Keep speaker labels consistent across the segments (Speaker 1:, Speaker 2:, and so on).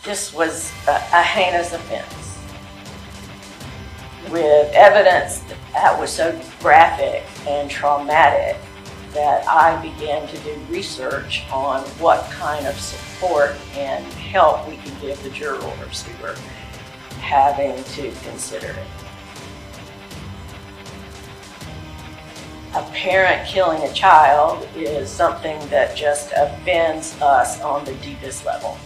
Speaker 1: This was a heinous offense with evidence that was so graphic and traumatic that I began to do research on what kind of support and help we could give the jurors who were having to consider it. A parent killing a child is something that just offends us on the deepest level.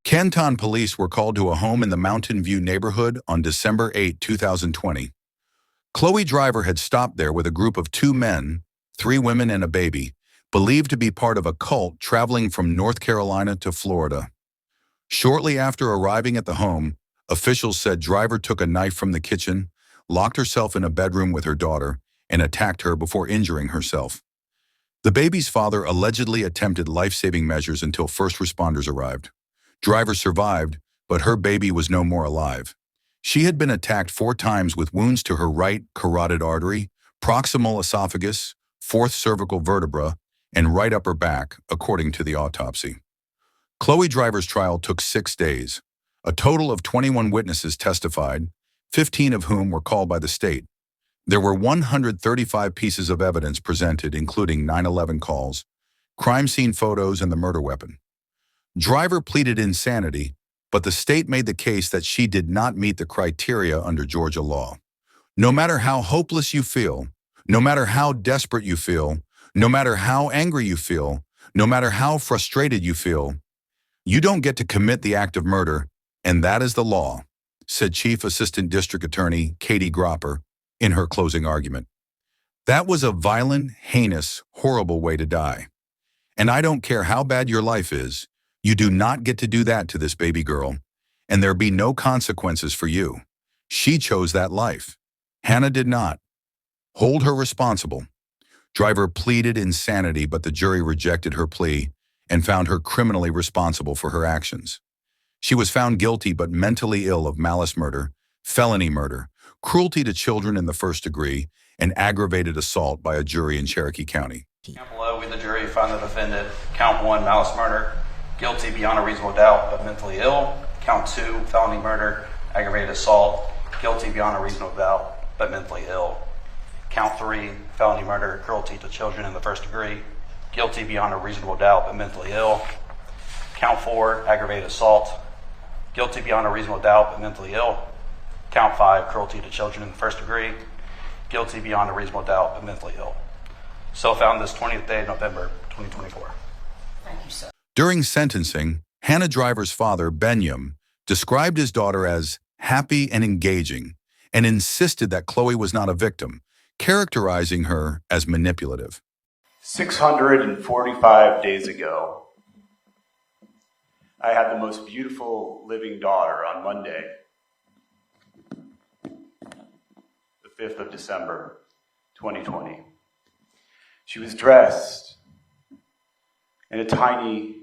Speaker 2: Canton police were called to a home in the Mountain View neighborhood on December 8, 2020. Chole Driver had stopped there with a group of 2 men, 3 women and a baby, believed to be part of a cult traveling from North Carolina to Florida. Shortly after arriving at the home, officials said Driver took a knife from the kitchen, locked herself in a bedroom with her daughter, and attacked her before injuring herself. The baby's father allegedly attempted life-saving measures until first responders arrived. Driver survived, but her baby was no more alive. She had been attacked 4 times with wounds to her right carotid artery, proximal esophagus, 4th cervical vertebra, and right upper back, according to the autopsy. Chole Driver's trial took 6 days. A total of 21 witnesses testified, 15 of whom were called by the state. There were 135 pieces of evidence presented, including 9/11 calls, crime scene photos, and the murder weapon. Driver pleaded insanity, but the state made the case that she did not meet the criteria under Georgia law. No matter how hopeless you feel, no matter how desperate you feel, no matter how angry you feel, no matter how frustrated you feel, you don't get to commit the act of murder, and that is the law, said Chief Assistant District Attorney Katie Gropper in her closing argument. That was a violent, heinous, horrible way to die. And I don't care how bad your life is, you do not get to do that to this baby girl, and there be no consequences for you. She chose that life. Hannah did not. Hold her responsible. Driver pleaded insanity, but the jury rejected her plea and found her criminally responsible for her actions. She was found guilty but mentally ill of malice murder, felony murder, cruelty to children in the 1st degree, and aggravated assault by a jury in Cherokee County.
Speaker 3: Count below, we the jury find the defendant, count 1, malice murder, guilty beyond a reasonable doubt but mentally ill. Count 2, felony murder, aggravated assault, guilty beyond a reasonable doubt but mentally ill. Count 3, felony murder, cruelty to children in the 1st degree, guilty beyond a reasonable doubt but mentally ill. Count 4, aggravated assault, guilty beyond a reasonable doubt but mentally ill. Count 5, cruelty to children in the 1st degree, guilty beyond a reasonable doubt but mentally ill. So found this 20th day of November, 2024.
Speaker 1: Thank you, sir.
Speaker 2: During sentencing, Hannah Driver's father, Benyam, described his daughter as happy and engaging and insisted that Chole was not a victim, characterizing her as manipulative.
Speaker 4: 645 days ago, I had the most beautiful living daughter on Monday, the 5th of December, 2020. She was dressed in a tiny,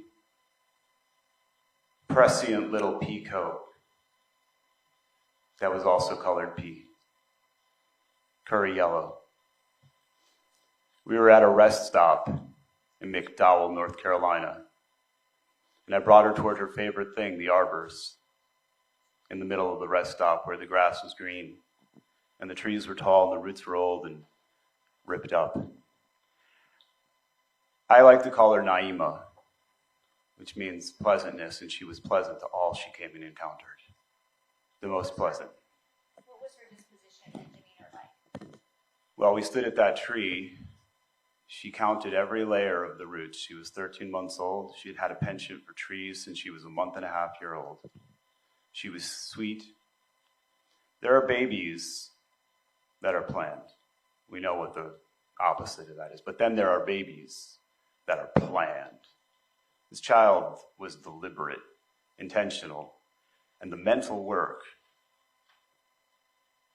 Speaker 4: prescient little pea coat that was also colored pea, curry yellow. We were at a rest stop in McDowell, North Carolina, and I brought her toward her favorite thing, the arbors, in the middle of the rest stop where the grass was green and the trees were tall and the roots were old and ripped up. I like to call her Naima, which means pleasantness, and she was pleasant to all she came and encountered. The most pleasant.
Speaker 5: What was her disposition and demeanor like?
Speaker 4: While we stood at that tree, she counted every layer of the roots. She was 13 months old. She had had a penchant for trees since she was a 1.5-year-old. She was sweet. There are babies that are planned. We know what the opposite of that is. But then there are babies that are planned. This child was deliberate, intentional, and the mental work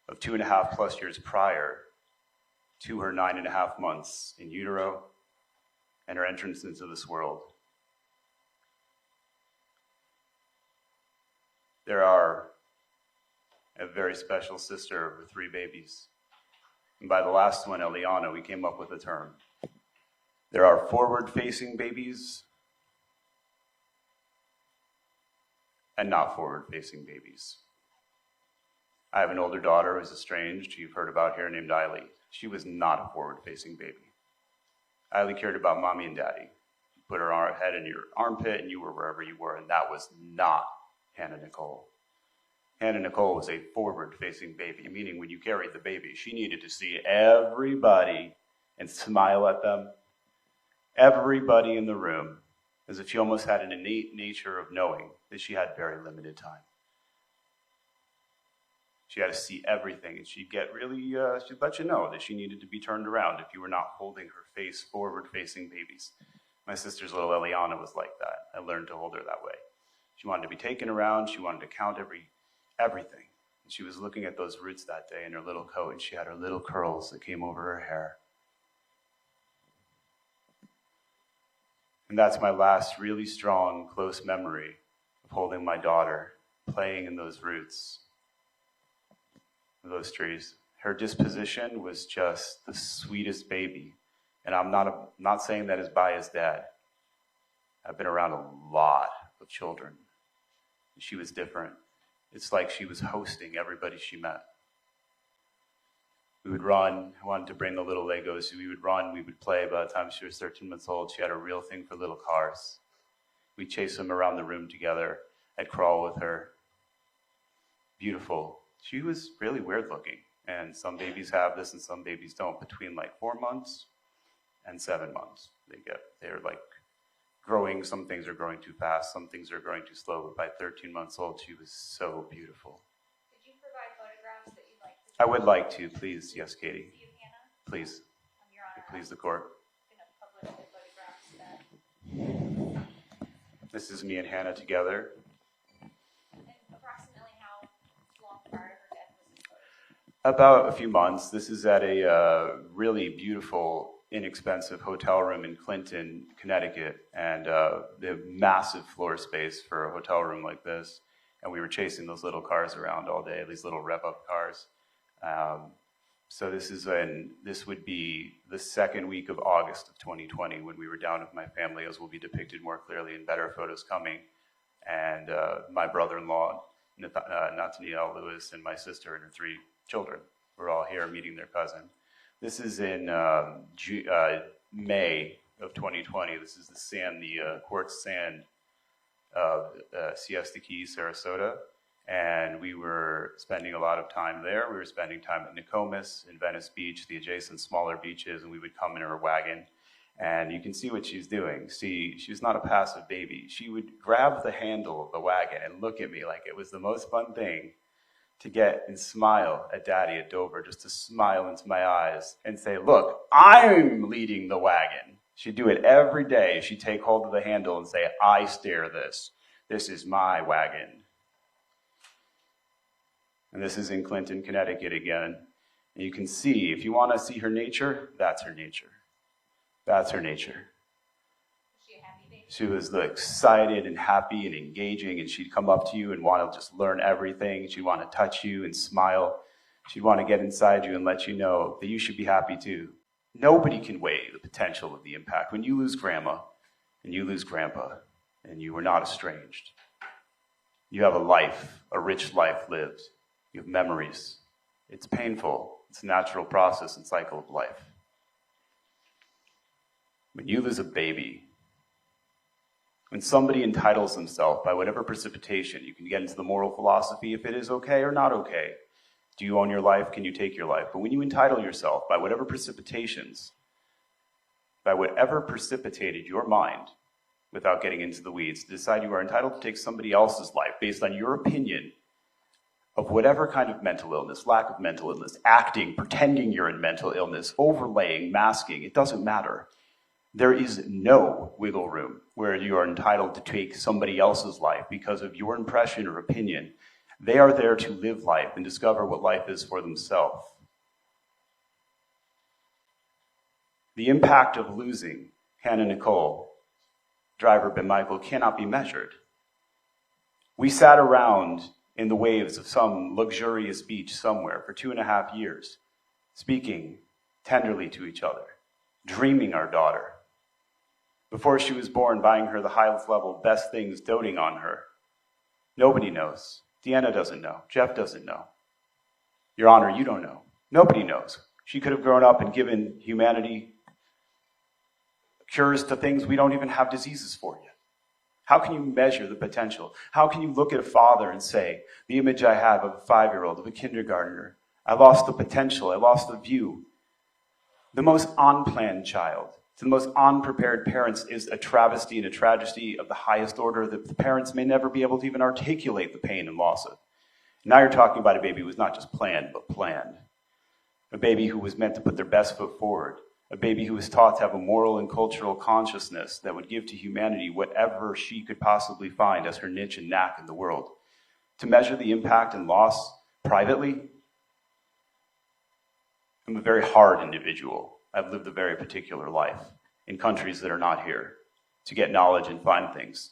Speaker 4: of 2.5+ years prior to her 9.5 months in utero and her entrance into this world. There are a very special sister with 3 babies. And by the last one, Eliana, we came up with a term. There are forward-facing babies and not forward-facing babies. I have an older daughter who's estranged, you've heard about her, named Eiley. She was not a forward-facing baby. Eiley cared about mommy and daddy. You put her head in your armpit and you were wherever you were, and that was not Hannah Nicole. Hannah Nicole was a forward-facing baby, meaning when you carried the baby, she needed to see everybody and smile at them. Everybody in the room, as if she almost had an innate nature of knowing that she had very limited time. She had to see everything, and she'd get really, she'd let you know that she needed to be turned around if you were not holding her face forward-facing babies. My sister's little Eliana was like that. I learned to hold her that way. She wanted to be taken around. She wanted to count everything. And she was looking at those roots that day in her little coat, and she had her little curls that came over her hair. And that's my last really strong, close memory of holding my daughter, playing in those roots of those trees. Her disposition was just the sweetest baby. And I'm not saying that as biased dad. I've been around a lot of children. She was different. It's like she was hosting everybody she met. We would run. I wanted to bring the little Legos. So we would run. We would play. By the time she was 13 months old, she had a real thing for little cars. We'd chase them around the room together. I'd crawl with her. Beautiful. She was really weird looking. And some babies have this and some babies don't. Between like 4 months and 7 months, they're like growing. Some things are growing too fast. Some things are growing too slow. But by 13 months old, she was so beautiful.
Speaker 5: Did you provide photographs that you'd like to see?
Speaker 4: I would like to, please. Yes, Katie.
Speaker 5: See you, Hannah?
Speaker 4: Please.
Speaker 5: Your Honor,
Speaker 4: Please, the court.
Speaker 5: I'm going to publish the photographs that...
Speaker 4: This is me and Hannah together.
Speaker 5: And approximately how long prior to her death was this photo?
Speaker 4: About a few months. This is at a really beautiful, inexpensive hotel room in Clinton, Connecticut. And they have massive floor space for a hotel room like this. And we were chasing those little cars around all day, these little rev-up cars. So this would be the second week of August of 2020 when we were down with my family, as will be depicted more clearly in better photos coming. And my brother-in-law, Nathaniel Lewis, and my sister and her 3 children were all here meeting their cousin. This is in May of 2020. This is the quartz sand of Siesta Key, Sarasota. And we were spending a lot of time there. We were spending time at Nokomis and Venice Beach, the adjacent smaller beaches, and we would come in her wagon. And you can see what she's doing. See, she's not a passive baby. She would grab the handle of the wagon and look at me like it was the most fun thing to get and smile at Daddy at Dover, just to smile into my eyes and say, look, I'm leading the wagon. She'd do it every day. She'd take hold of the handle and say, I steer this. This is my wagon. And this is in Clinton, Connecticut again. And you can see, if you want to see her nature, that's her nature. That's her nature.
Speaker 5: Was she a happy baby?
Speaker 4: She was excited and happy and engaging, and she'd come up to you and want to just learn everything. She'd want to touch you and smile. She'd want to get inside you and let you know that you should be happy too. Nobody can weigh the potential of the impact. When you lose grandma and you lose grandpa and you were not estranged, you have a life, a rich life lived. You have memories. It's painful. It's a natural process and cycle of life. When you lose a baby, when somebody entitles himself by whatever precipitation, you can get into the moral philosophy if it is okay or not okay. Do you own your life? Can you take your life? But when you entitle yourself by whatever precipitations, by whatever precipitated your mind, without getting into the weeds, to decide you are entitled to take somebody else's life based on your opinion of whatever kind of mental illness, lack of mental illness, acting, pretending you're in mental illness, overlaying, masking, it doesn't matter. There is no wiggle room where you are entitled to take somebody else's life because of your impression or opinion. They are there to live life and discover what life is for themselves. The impact of losing Hannah Nicole, driver Ben Michael, cannot be measured. We sat around in the waves of some luxurious beach somewhere for 2.5 years, speaking tenderly to each other, dreaming our daughter. Before she was born, buying her the highest level, best things, doting on her. Nobody knows. Deanna doesn't know. Jeff doesn't know. Your Honor, you don't know. Nobody knows. She could have grown up and given humanity cures to things we don't even have diseases for yet. How can you measure the potential? How can you look at a father and say, the image I have of a 5-year-old, of a kindergartner, I lost the potential, I lost the view. The most unplanned child, to the most unprepared parents, is a travesty and a tragedy of the highest order that the parents may never be able to even articulate the pain and loss of. Now you're talking about a baby who was not just planned, but planned. A baby who was meant to put their best foot forward. A baby who was taught to have a moral and cultural consciousness that would give to humanity whatever she could possibly find as her niche and knack in the world. To measure the impact and loss privately, I'm a very hard individual. I've lived a very particular life in countries that are not here to get knowledge and find things.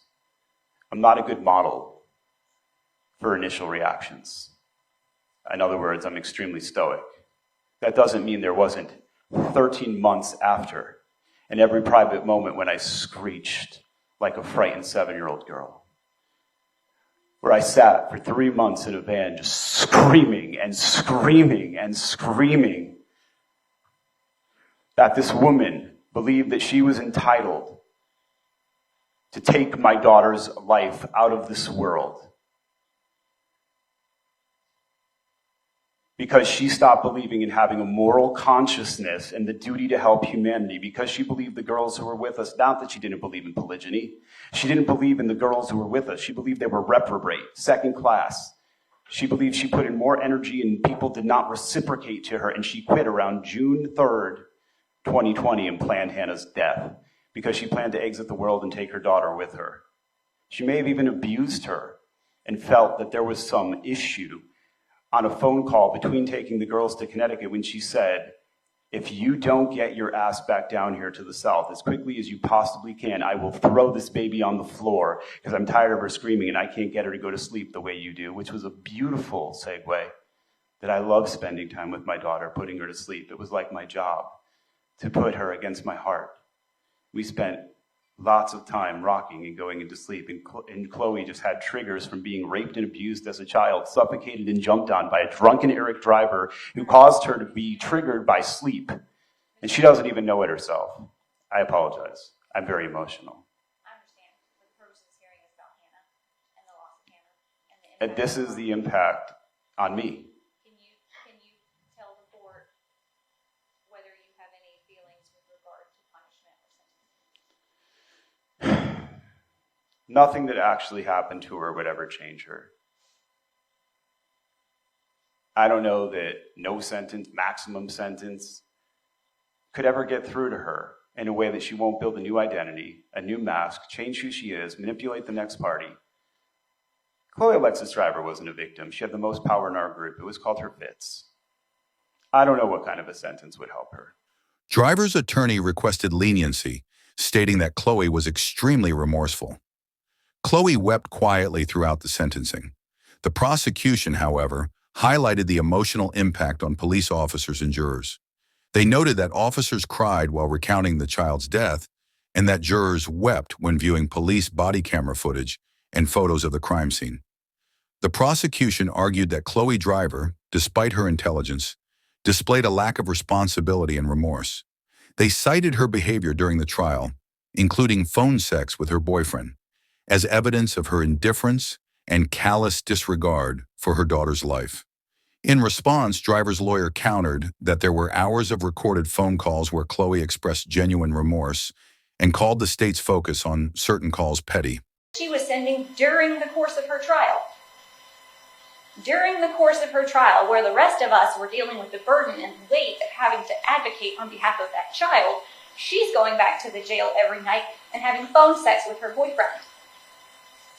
Speaker 4: I'm not a good model for initial reactions. In other words, I'm extremely stoic. That doesn't mean there wasn't 13 months after, and every private moment when I screeched like a frightened 7-year-old girl, where I sat for 3 months in a van just screaming and screaming and screaming that this woman believed that she was entitled to take my daughter's life out of this world because she stopped believing in having a moral consciousness and the duty to help humanity, because she believed the girls who were with us, not that she didn't believe in polygyny, she didn't believe in the girls who were with us. She believed they were reprobate, second class. She believed she put in more energy and people did not reciprocate to her, and she quit around June 3rd, 2020, and planned Hannah's death because she planned to exit the world and take her daughter with her. She may have even abused her and felt that there was some issue on a phone call between taking the girls to Connecticut when she said, if you don't get your ass back down here to the South as quickly as you possibly can, I will throw this baby on the floor because I'm tired of her screaming and I can't get her to go to sleep the way you do, which was a beautiful segue that I love spending time with my daughter, putting her to sleep. It was like my job to put her against my heart. We spent lots of time rocking and going into sleep, and Chloe just had triggers from being raped and abused as a child, suffocated and jumped on by a drunken Eric driver who caused her to be triggered by sleep. And she doesn't even know it herself. I apologize. I'm very emotional.
Speaker 5: I understand. But the purpose of this hearing is about Hannah and the loss of Hannah and the
Speaker 4: And this is the impact on me.
Speaker 5: Can you tell the court whether you have any feelings with regard to punishment or sentence?
Speaker 4: Nothing that actually happened to her would ever change her. I don't know that no sentence, maximum sentence, could ever get through to her in a way that she won't build a new identity, a new mask, change who she is, manipulate the next party. Chloe Alexis Driver wasn't a victim. She had the most power in our group. It was called her fits. I don't know what kind of a sentence would help her.
Speaker 2: Driver's attorney requested leniency, stating that Chloe was extremely remorseful. Chloe wept quietly throughout the sentencing. The prosecution, however, highlighted the emotional impact on police officers and jurors. They noted that officers cried while recounting the child's death and that jurors wept when viewing police body camera footage and photos of the crime scene. The prosecution argued that Chloe Driver, despite her intelligence, displayed a lack of responsibility and remorse. They cited her behavior during the trial, including phone sex with her boyfriend, as evidence of her indifference and callous disregard for her daughter's life. In response, Driver's lawyer countered that there were hours of recorded phone calls where Chloe expressed genuine remorse and called the state's focus on certain calls petty.
Speaker 5: She was sending during the course of her trial. During the course of her trial, where the rest of us were dealing with the burden and weight of having to advocate on behalf of that child, she's going back to the jail every night and having phone sex with her boyfriend.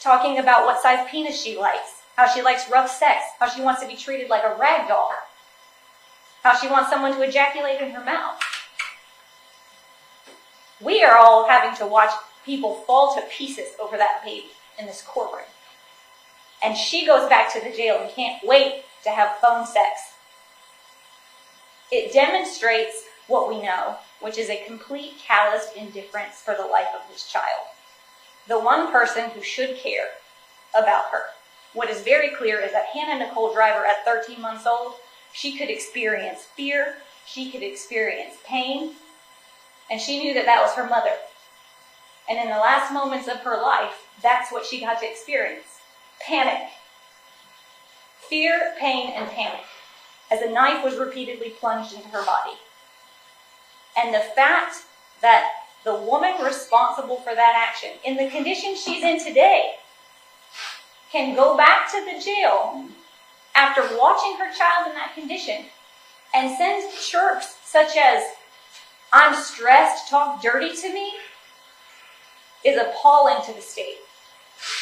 Speaker 5: Talking about what size penis she likes, how she likes rough sex, how she wants to be treated like a rag doll, how she wants someone to ejaculate in her mouth. We are all having to watch people fall to pieces over that baby in this courtroom. And she goes back to the jail and can't wait to have phone sex. It demonstrates what we know, which is a complete calloused indifference for the life of this child. The one person who should care about her What is very clear is that Hannah Nicole Driver, at 13 months old, she could experience fear, she could experience pain, and she knew that that was her mother. And in the last moments of her life, that's what she got to experience. Panic. Fear, pain, and panic, as a knife was repeatedly plunged into her body. And the fact that the woman responsible for that action, in the condition she's in today, can go back to the jail after watching her child in that condition and send chirps such as, "I'm stressed, talk dirty to me," is appalling to the state.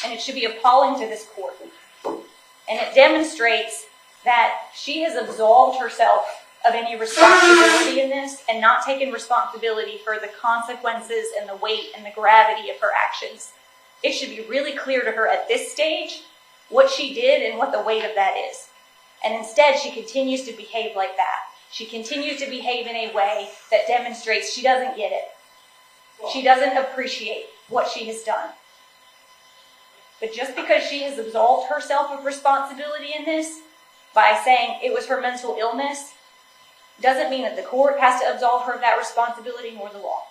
Speaker 5: And it should be appalling to this court. And it demonstrates that she has absolved herself of any responsibility in this and not taken responsibility for the consequences and the weight and the gravity of her actions. It should be really clear to her at this stage what she did and what the weight of that is. And instead, she continues to behave like that. She continues to behave in a way that demonstrates she doesn't get it. She doesn't appreciate what she has done. But just because she has absolved herself of responsibility in this by saying it was her mental illness, doesn't mean that the court has to absolve her of that responsibility nor the law.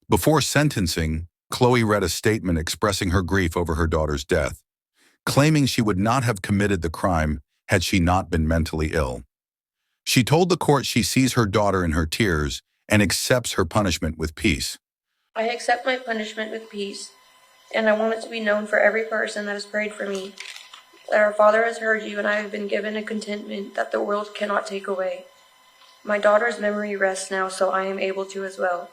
Speaker 2: Before sentencing, Chole read a statement expressing her grief over her daughter's death, claiming she would not have committed the crime had she not been mentally ill. She told the court she sees her daughter in her tears and accepts her punishment with peace.
Speaker 6: "I accept my punishment with peace, and I want it to be known for every person that has prayed for me, that our Father has heard you and I have been given a contentment that the world cannot take away. My daughter's memory rests now, so I am able to as well.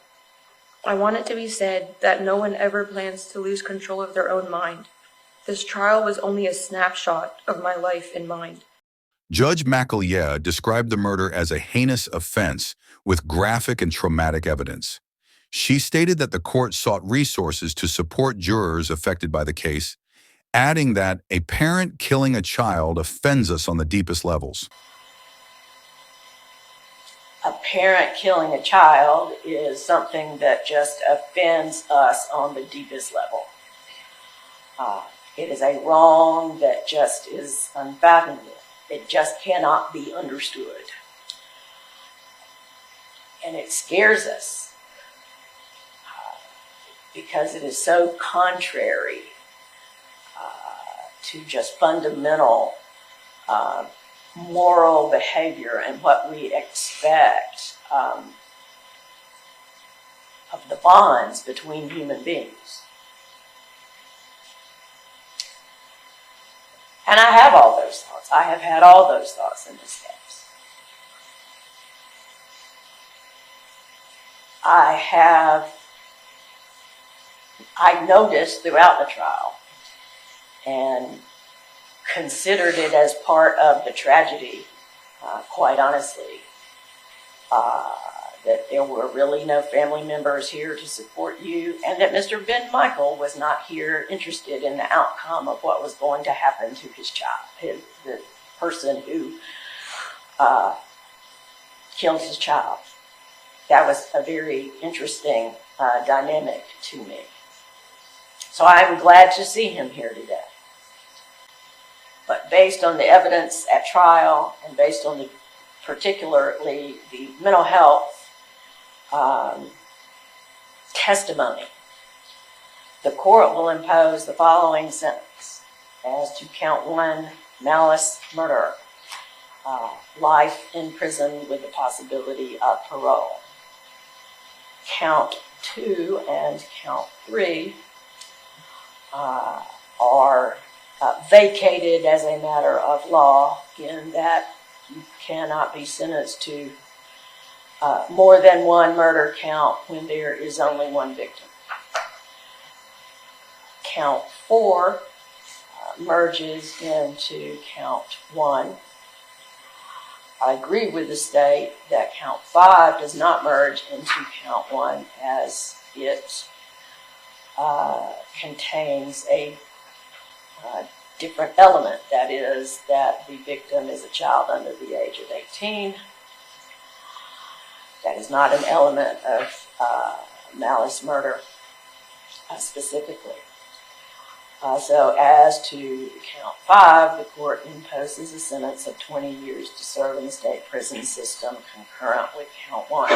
Speaker 6: I want it to be said that no one ever plans to lose control of their own mind. This trial was only a snapshot of my life and mind."
Speaker 2: Judge lled described the murder as a heinous offense with graphic and traumatic evidence. She stated that the court sought resources to support jurors affected by the case, adding that a parent killing a child offends us on the deepest levels.
Speaker 1: A parent killing a child is something that just offends us on the deepest level. It is a wrong that just is unfathomable. It just cannot be understood. And it scares us because it is so contrary to just fundamental moral behavior and what we expect of the bonds between human beings. And I have all those thoughts. I have had all those thoughts in this case. I noticed throughout the trial and considered it as part of the tragedy, quite honestly, that there were really no family members here to support you, and that Mr. Ben Michael was not here interested in the outcome of what was going to happen to his child, the person who killed his child. That was a very interesting dynamic to me. So I'm glad to see him here today. But based on the evidence at trial and based on particularly the mental health testimony, the court will impose the following sentence as to count 1, malice murder, life in prison with the possibility of parole. Count 2 and count 3 are vacated as a matter of law in that you cannot be sentenced to more than one murder count when there is only one victim. Count 4 merges into count 1. I agree with the state that count 5 does not merge into count 1 as it contains a different element, that is, that the victim is a child under the age of 18. That is not an element of malice murder specifically. So as to count 5, the court imposes a sentence of 20 years to serve in the state prison system concurrent with count 1.